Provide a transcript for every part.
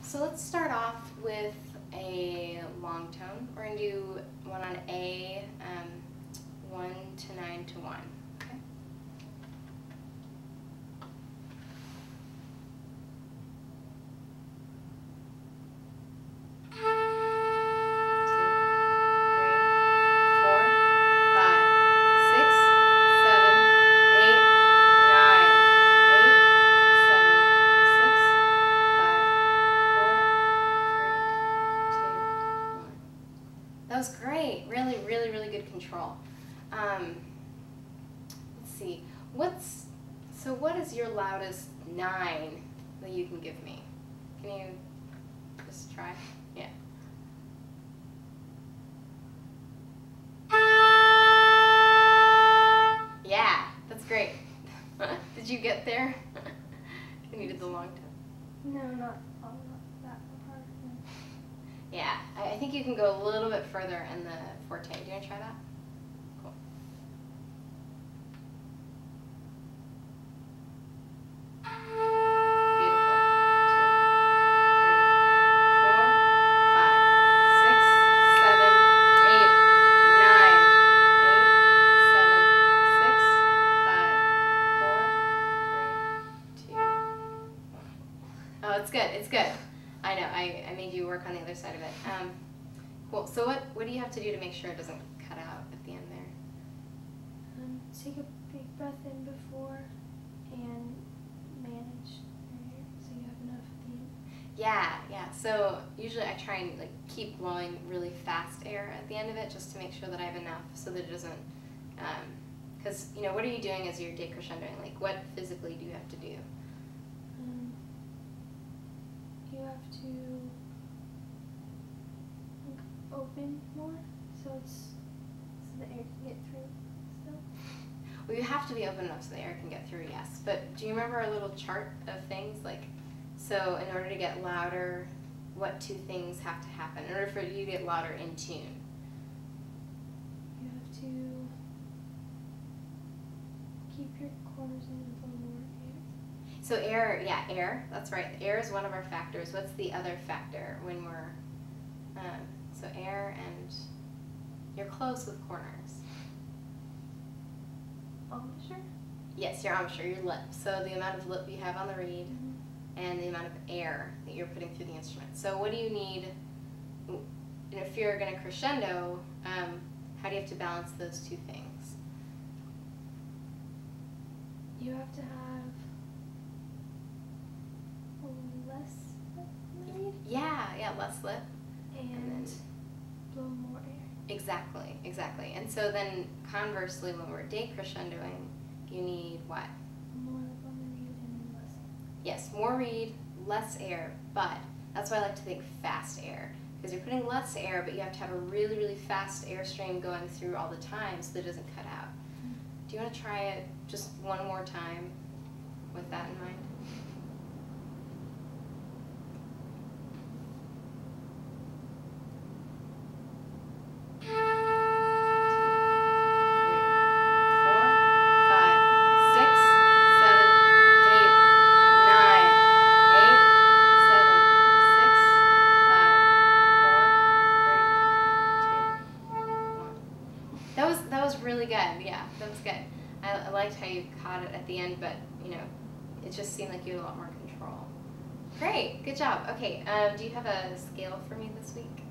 So let's start off with a long tone. We're going to do one on A, 1 to 9 to 1. Okay? That was great. Really, really, really good control. Let's see. What is your loudest 9 that you can give me? Can you just try? Yeah. Yeah, that's great. Did you get there? You needed the long tone. No, not that part. No. Yeah, I think you can go a little bit further in the forte. Do you want to try that? Cool. Beautiful. 2, 3, 4, 5, 6, 7, 8, 9, 8, 7, 6, 5, 4, 3, 2, 1. Oh, it's good. It's good. I know, I made you work on the other side of it. Cool, so what do you have to do to make sure it doesn't cut out at the end there? Take a big breath in before and manage your air so you have enough at the end. Yeah, so usually I try and keep blowing really fast air at the end of it just to make sure that I have enough so that it doesn't, because, what are you doing as you're decrescendoing? Like, what physically do you have to do? You have to open more so the air can get through still. Well, you have to be open enough so the air can get through, yes. But do you remember our little chart of things? So in order to get louder, what 2 things have to happen in order for you to get louder in tune? You have to keep your corners in with a little more air. So air, that's right. Air is one of our factors. What's the other factor when we're, so air, and you're close with corners. Embouchure? Yes, your embouchure, your lip. So the amount of lip you have on the reed and the amount of air that you're putting through the instrument. So what do you need, if you're going to crescendo, how do you have to balance those 2 things? You have to have less lip on the reed. Yeah, less lip. And blow more air. Exactly. And so then conversely, when we're decrescendoing, you need what? More lip on the reed and less air. Yes, more reed, less air, but that's why I like to think fast air. Because you're putting less air, but you have to have a really, really fast airstream going through all the time so that it doesn't cut out. Do you want to try it just one more time with that in mind? That was really good. Yeah, that was good. I liked how you caught it at the end, but it just seemed like you had a lot more control. Great, good job. Okay, do you have a scale for me this week?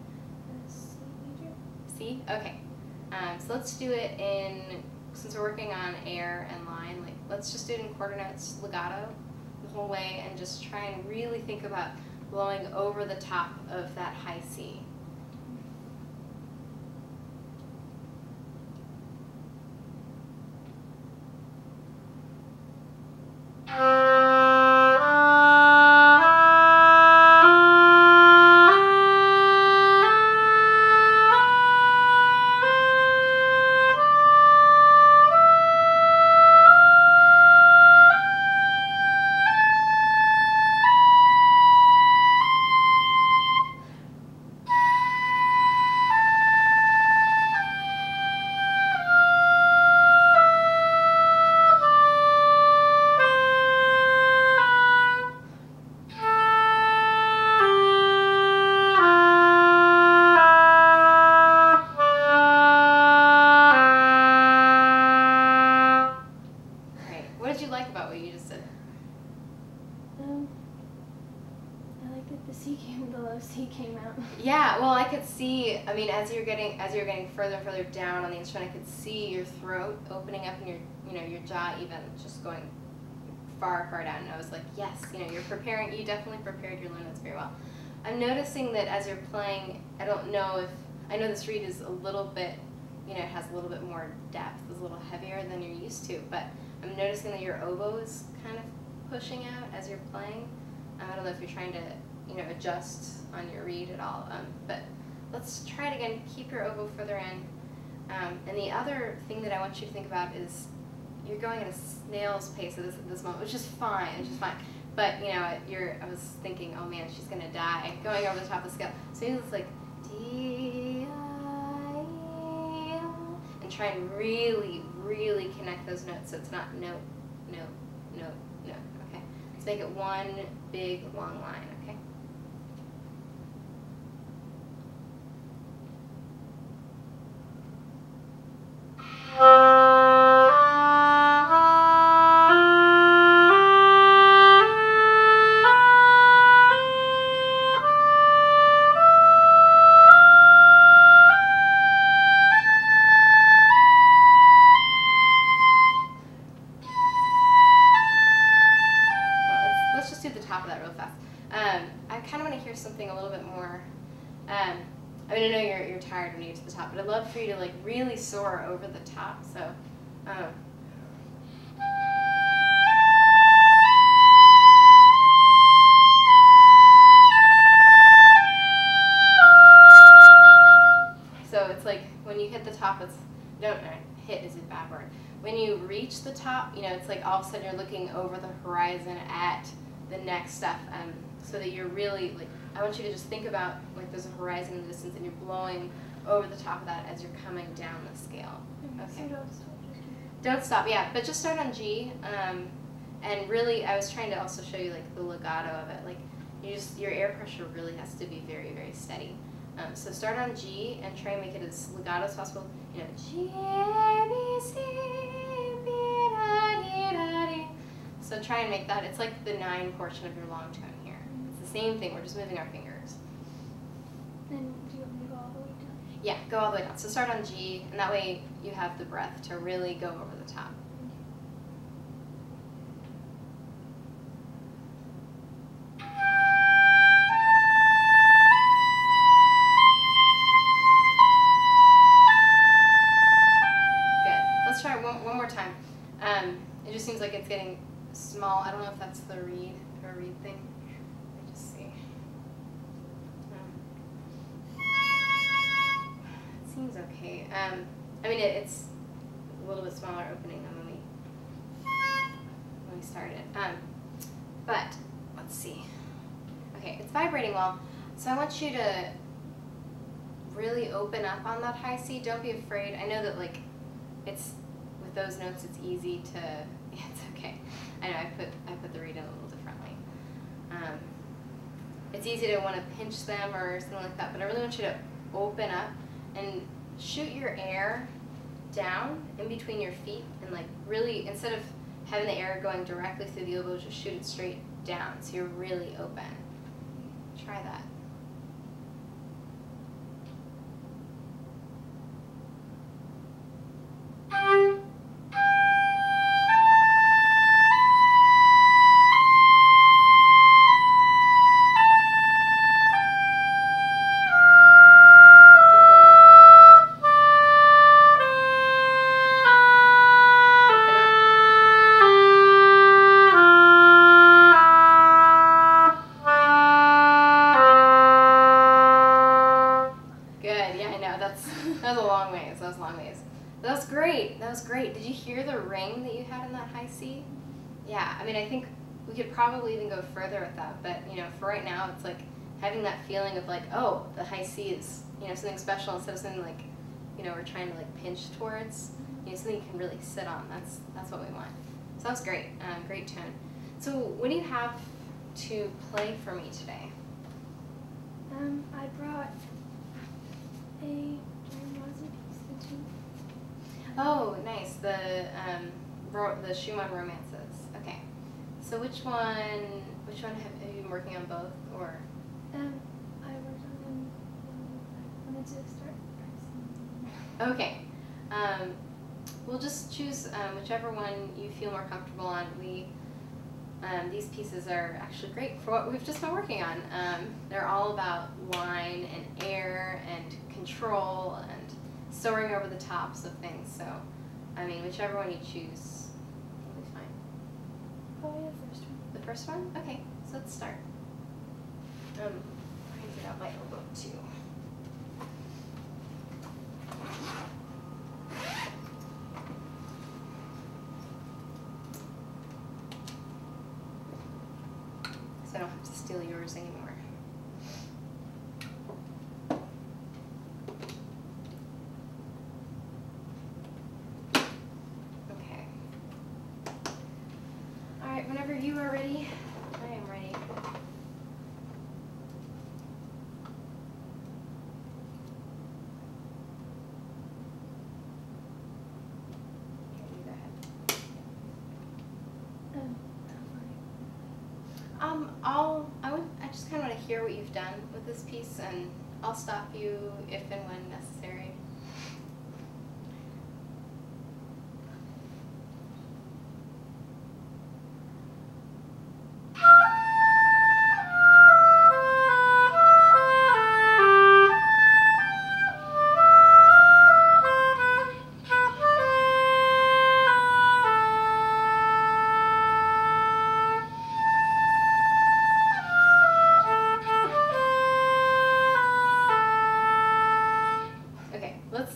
C major. C? Okay. So let's do it since we're working on air and line, let's just do it in quarter notes legato the whole way and just try and really think about blowing over the top of that high C. Like the C came, the low C came out. Yeah, well, I could see. I mean, as you're getting further and further down on the instrument, I could see your throat opening up and your jaw even just going far, far down. And I was like, yes, you're preparing. You definitely prepared your low notes very well. I'm noticing that as you're playing, I know this reed is a little bit, it has a little bit more depth, it's a little heavier than you're used to, but I'm noticing that your oboe is kind of pushing out as you're playing. I don't know if you're trying to, adjust on your reed at all, but let's try it again. Keep your oboe further in. And the other thing that I want you to think about is you're going at a snail's pace at this moment, which is fine, But, I was thinking, oh man, she's going to die, going over the top of the scale. So it's like, D-I-E-L, and try and really, really connect those notes so it's not note, note, note, note, okay? Let's make it one big, long line, okay? I kind of want to hear something a little bit more. I know you're tired when you get to the top, but I'd love for you to really soar over the top. So. So it's like when you hit the top, hit is a bad word. When you reach the top, it's like all of a sudden you're looking over the horizon at the next step, so that you're really I want you to just think about there's a horizon in the distance and you're blowing over the top of that as you're coming down the scale. Okay. So don't stop, yeah, but just start on G, and really I was trying to also show you the legato of it. Your air pressure really has to be very, very steady. So start on G and try and make it as legato as possible. G, A, B, C, B, da, dee, da, dee. So try and make that, it's like the 9 portion of your long tone here. It's the same thing, we're just moving our fingers. And do you want me to go all the way down? Yeah, go all the way down. So start on G, and that way you have the breath to really go over the top. One more time. It just seems like it's getting small. I don't know if that's the reed thing. Let me just see. It seems okay. It's a little bit smaller opening than when we started. But let's see. Okay, it's vibrating well. So I want you to really open up on that high C. Don't be afraid. I know that it's with those notes it's easy to, yeah, it's okay. I know I put the reed in a little differently. It's easy to want to pinch them or something like that, but I really want you to open up and shoot your air down in between your feet, and really, instead of having the air going directly through the oboe, just shoot it straight down so you're really open. Try that. That was a long ways. That was a long ways. That was great. That was great. Did you hear the ring that you had in that high C? Yeah, I think we could probably even go further with that, but for right now, it's having that feeling of oh, the high C is something special instead of something we're trying to pinch towards. Something you can really sit on. That's what we want. So that was great. Great tone. So what do you have to play for me today? I brought a piece, the two. Oh, nice. The Schumann romances. Okay. So which one have you been working on both, or? I worked on them. I wanted to start practicing. Okay. We'll just choose whichever one you feel more comfortable on. These pieces are actually great for what we've just been working on. They're all about line and air and control and soaring over the tops of things. So, I mean, whichever one you choose will be fine. Probably the first one. The first one? Okay, so let's start. I'm going to get out my oboe too. So I don't have to steal yours anymore. Okay. All right, whenever you are ready, I am ready. Here, you go ahead. I just kind of want to hear what you've done with this piece, and I'll stop you if and when necessary.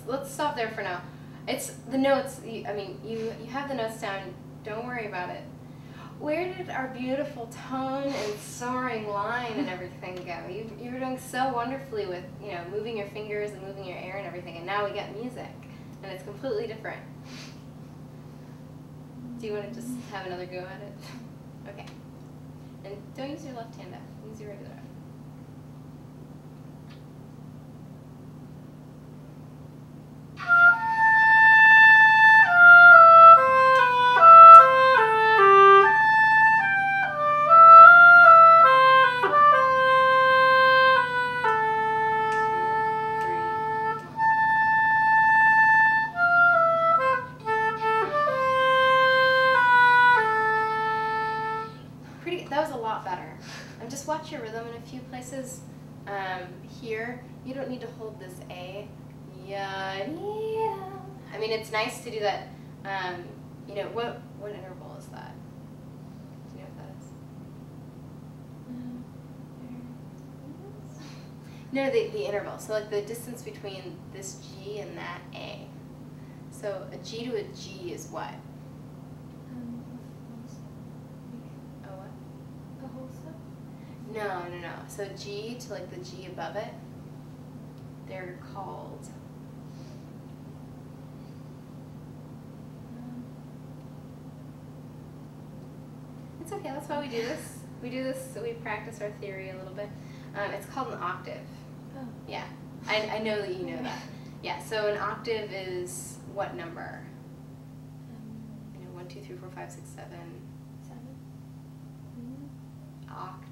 Let's stop there for now. It's the notes. You have the notes down. Don't worry about it. Where did our beautiful tone and soaring line and everything go? You were doing so wonderfully with moving your fingers and moving your air and everything, and now we get music, and it's completely different. Do you want to just have another go at it? Okay. And don't use your left hand up. Use your regular. That was a lot better. Just watch your rhythm in a few places. Here, you don't need to hold this A. I mean, it's nice to do that. What interval is that? Do you know what that is? No, the interval. So like the distance between this G and that A. So a G to a G is what? No. So G to like the G above it, they're called. It's okay, that's why we do this. We do this so we practice our theory a little bit. It's called an octave. Oh. Yeah, I know that you know that. Yeah, so an octave is what number? 1, 2, 3, 4, 5, 6, 7. 7. Oct.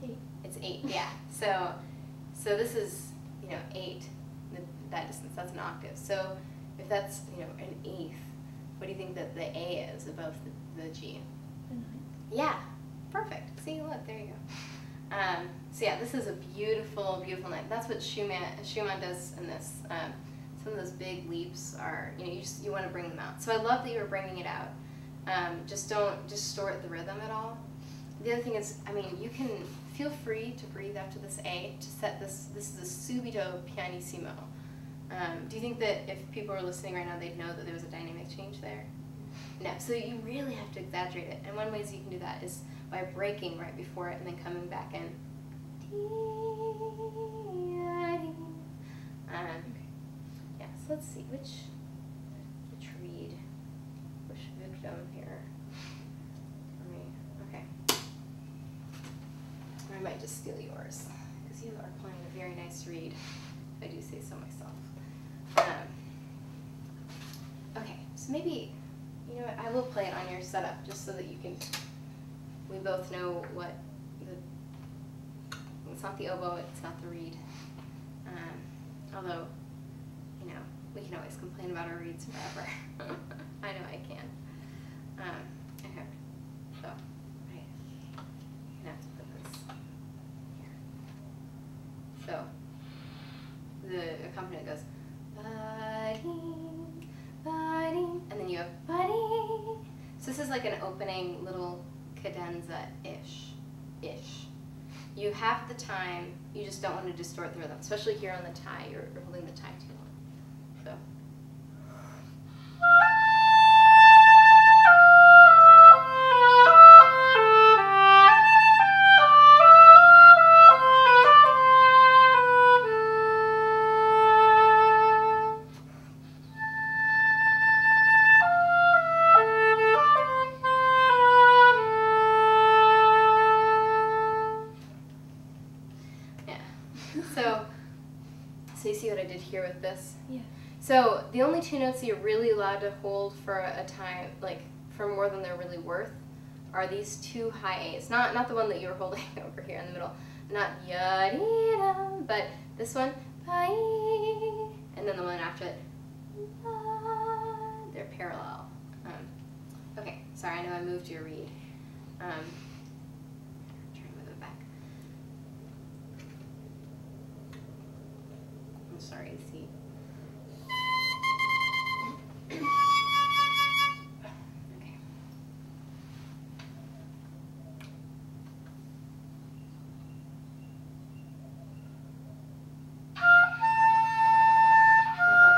8. It's 8, yeah. So this is, 8, that distance, that's an octave. So if that's, an eighth, what do you think that the A is above the G? A 9. Yeah, perfect. See, look, there you go. So yeah, this is a beautiful, beautiful night. That's what Schumann does in this. Some of those big leaps are, you want to bring them out. So I love that you were bringing it out. Just don't distort the rhythm at all. The other thing is, you can feel free to breathe after this A to set this is a subito pianissimo. Do you think that if people were listening right now, they'd know that there was a dynamic change there? No, so you really have to exaggerate it. And one way you can do that is by breaking right before it and then coming back in. Yeah, so let's see, which reed, which victim here? I might just steal yours, because you are playing a very nice reed, if I do say so myself. Okay, so maybe, I will play it on your setup, just so that we both know what the not the oboe, it's not the reed. Although, you know, we can always complain about our reeds forever. I know I can. Okay, so, right, I'm gonna have to put this here. So, the accompaniment goes, ba-ding, ba-ding, and then you have ba-ding. So this is like an opening little cadenza-ish. You have the time, you just don't want to distort the rhythm, especially here on the tie, you're holding the tie too long. So. So you see what I did here with this? Yeah. So the only two notes that you're really allowed to hold for a time, like for more than they're really worth, are these two high A's. Not the one that you were holding over here in the middle. Not ya-dee-da, but this one, ba-ee, and then the one after it, they're parallel. Okay, sorry, I know I moved your reed. Try to move it back. I'm sorry to see. Okay.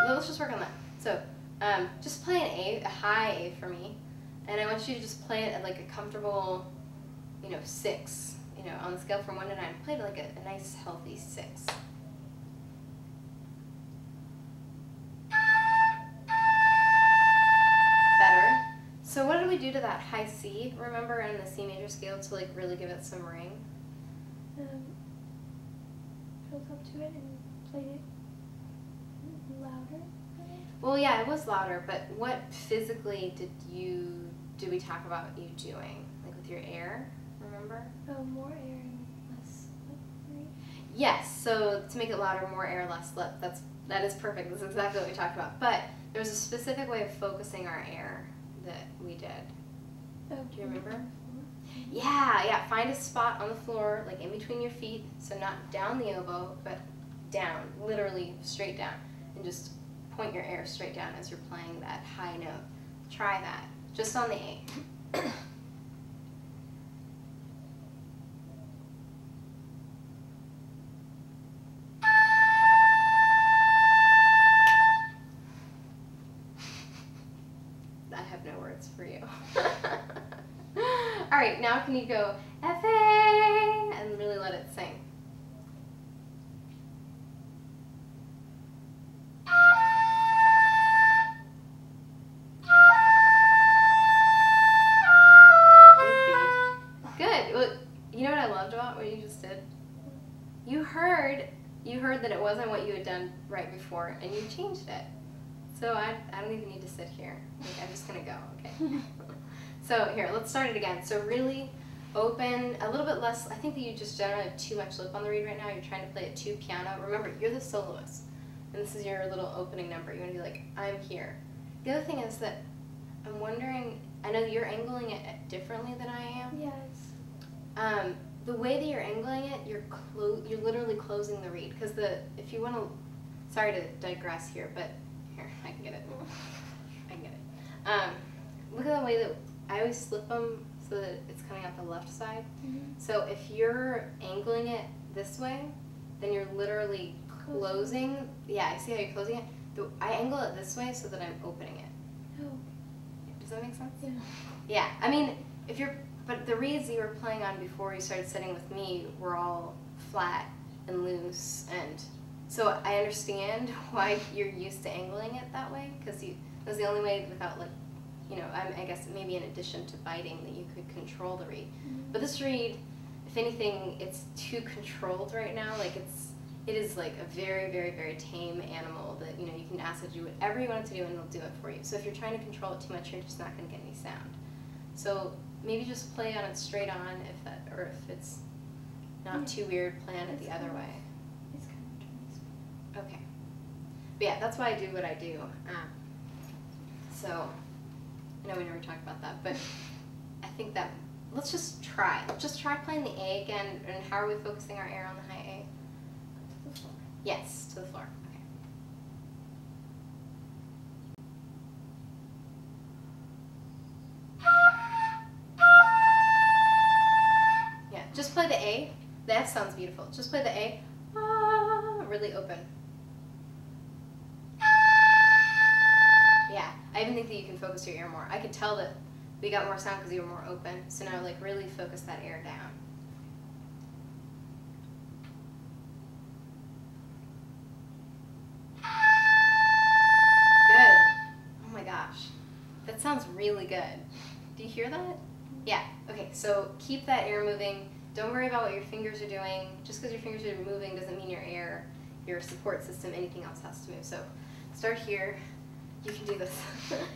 Let's just work on that. So, just play an A, a high A for me, and I want you to just play it at like a comfortable, 6. On the scale from 1 to 9, play it like a nice healthy 6. Better. So what did we do to that high C, remember, in the C major scale to like really give it some ring? Built up to it and played it louder. Well, yeah, it was louder, but what physically did we talk about you doing? Like with your air, remember? Oh, more air and less lip, right? Yes, so to make it louder, more air, less lip. That is perfect. That's exactly what we talked about. But there was a specific way of focusing our air that we did. Oh, do you remember? Yeah. Find a spot on the floor, like in between your feet, so not down the oboe, but down, literally straight down, and just point your air straight down as you're playing that high note. Try that, just on the A. I have no words for you. All right, now can you go F-A and really let it sing? Good. Well, you know what I loved about what you just did? You heard that it wasn't what you had done right before, and you changed it. So I don't even need to sit here. I'm just gonna go, okay? So here, let's start it again. So really open, a little bit less. I think that you just generally have too much lip on the reed right now. You're trying to play it too piano. Remember, you're the soloist, and this is your little opening number. You want to be like, I'm here. The other thing is that I'm wondering, I know you're angling it differently than I am. Yes. The way that you're angling it, you're literally closing the reed. Because if you want to, sorry to digress here, but here, I can get it. Look at the way that I always slip them so that it's coming out the left side. Mm-hmm. So if you're angling it this way, then you're literally closing. Yeah, I see how you're closing it. I angle it this way so that I'm opening it. Oh. Does that make sense? Yeah. Yeah, I mean, but the reeds you were playing on before you started sitting with me were all flat and loose, and so I understand why you're used to angling it that way, because it was the only way without, like, I guess maybe in addition to biting, that you could control the reed. Mm-hmm. But this reed, if anything, it's too controlled right now. Like it is like a very, very, very tame animal that you can ask it to do whatever you want it to do, and it'll do it for you. So if you're trying to control it too much, you're just not going to get any sound. So maybe just play on it straight on, if not too weird, plan it the other way. It's kind of between. Okay. But yeah, that's why I do what I do. So, I know we never talked about that, but I think that, let's just try. Let's just try playing the A again, and how are we focusing our air on the high A? To the floor. Yes, to the floor. Okay. Yeah, just play the A. The F sounds beautiful. Just play the A. Really open. Yeah, I even think that you can focus your air more. I could tell that we got more sound because you were more open. So now, like, really focus that air down. Good. Oh my gosh. That sounds really good. Do you hear that? Yeah. Okay, so keep that air moving. Don't worry about what your fingers are doing. Just because your fingers are moving doesn't mean your air, your support system, anything else has to move. So start here. You can do this.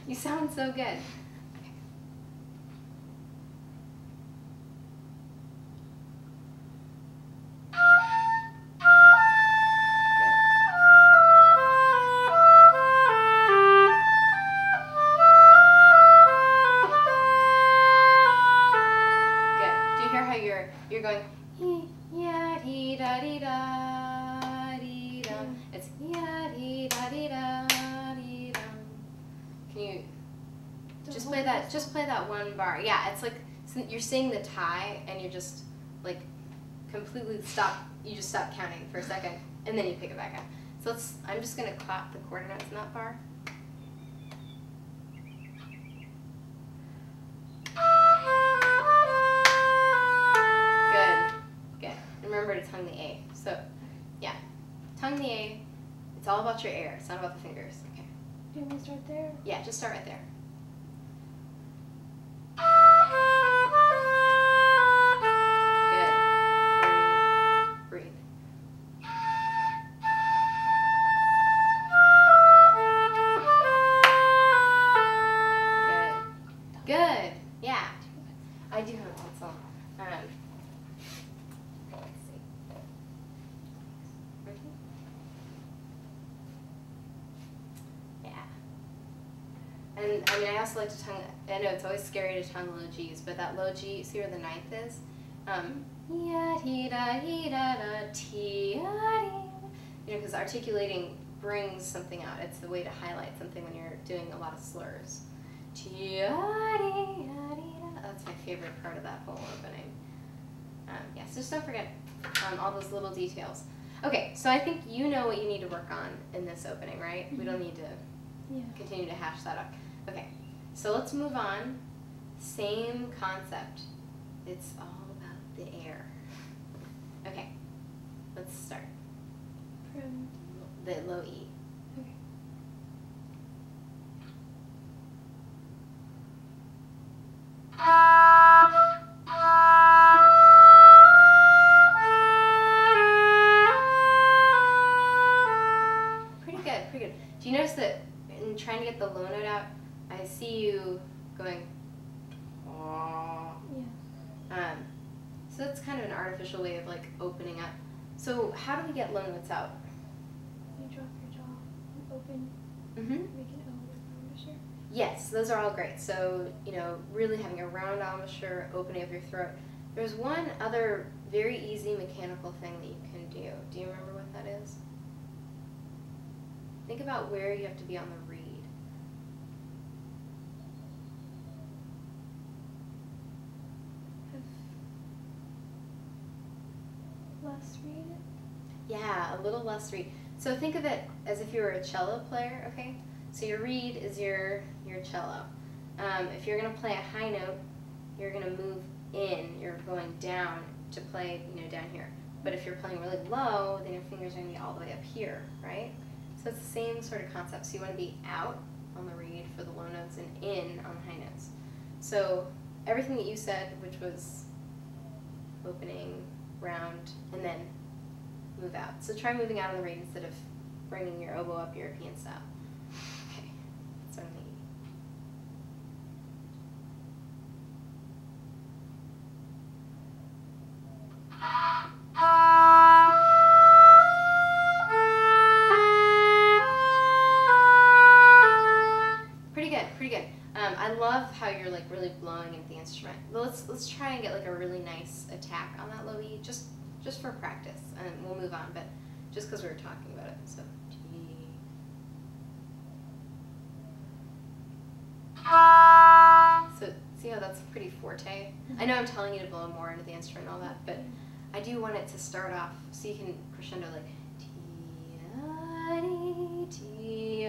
You sound so good. Okay. Good. Do you hear how you're going ya dee da dee da dee dum? It's ya dee da dee da dee dum. Can you just play that? Just play that one bar. Yeah, it's like you're singing the tie, and you're just like completely stop. You just stop counting for a second, and then you pick it back up. So I'm just gonna clap the quarter notes in that bar. Good, good. Remember to tongue the A. So, yeah, tongue the A. It's all about your air. It's not about the fingers. Okay. Do you want me to start there? Yeah, just start right there. Good. Breathe. Breathe. Good. Good. Yeah. I do have a pencil. Let's see. Yeah. And I mean, I also like to tongue. I know it's always scary to tongue low G's, but that low G, see where the ninth is? Ya dee da dee da da ti ya dee. You know, because articulating brings something out. It's the way to highlight something when you're doing a lot of slurs. Ti ya dee ya dee da. That's my favorite part of that whole opening. Yeah, so just don't forget all those little details. Okay, so I think you know what you need to work on in this opening, right? We don't need to continue to hash that up. Okay, so let's move on. Same concept. It's all about the air. Okay, let's start. From The low E. okay. Pretty good, pretty good. Do you notice that in trying to get the low note out, I see you going, oh. Yeah. So that's kind of an artificial way of like opening up. So how do we get low notes out? You drop your jaw and open. Mm-hmm. Make an O with embouchure. Yes, those are all great. So, you know, really having a round embouchure, opening of your throat. There's one other very easy mechanical thing that you can do. Do you remember what that is? Think about where you have to be on the reed. Less read it. Yeah, a little less reed. So think of it as if you were a cello player, okay? So your reed is your cello. If you're going to play a high note, you're going to move in. You're going down to play, you know, down here. But if you're playing really low, then your fingers are going to be all the way up here, right? So it's the same sort of concept. So you want to be out on the reed for the low notes and in on the high notes. So everything that you said, which was opening, round, and then move out. So try moving out on the reed instead of bringing your oboe up European style. Okay, start on the E. like a really nice attack on that low E, just for practice, and we'll move on, but just because we were talking about it. So T. So see how that's pretty forte? I know I'm telling you to blow more into the instrument and all that, but I do want it to start off so you can crescendo like T-I-E, T-I-E.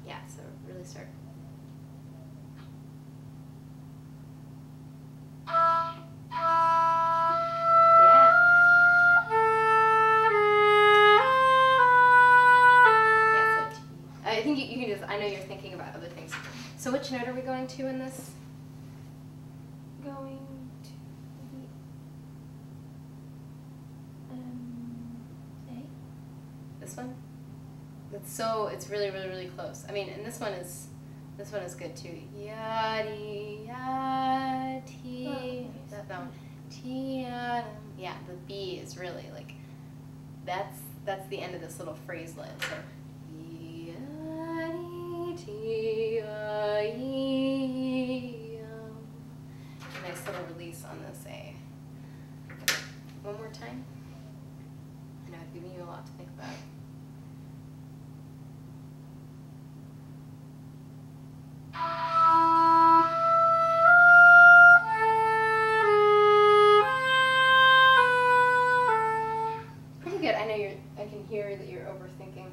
Yeah, so really start. I think you can just, I know you're thinking about other things. So which note are we going to in this? Going to the A. This one? That's so, it's really, really, really close. I mean, and this one is good too. Yadi, yati. That one. Yeah, the B is really like, that's the end of this little phrase-let. So, nice little release on this A. One more time. I know I've given you a lot to think about. Pretty good. I know I can hear that you're overthinking.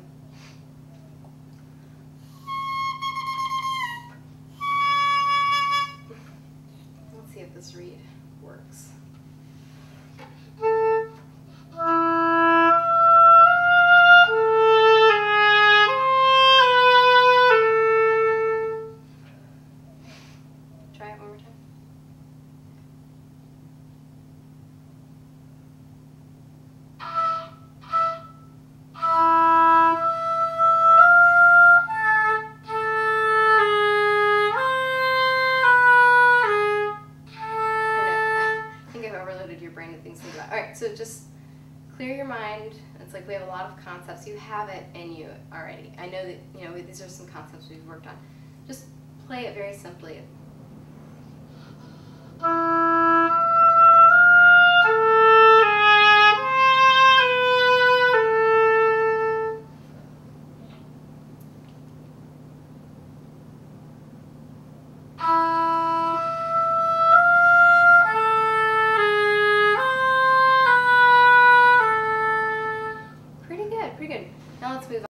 Let's see if this read works. Try it one more time. So just clear your mind. It's like we have a lot of concepts. You have it in you already. I know that, these are some concepts we've worked on. Just play it very simply.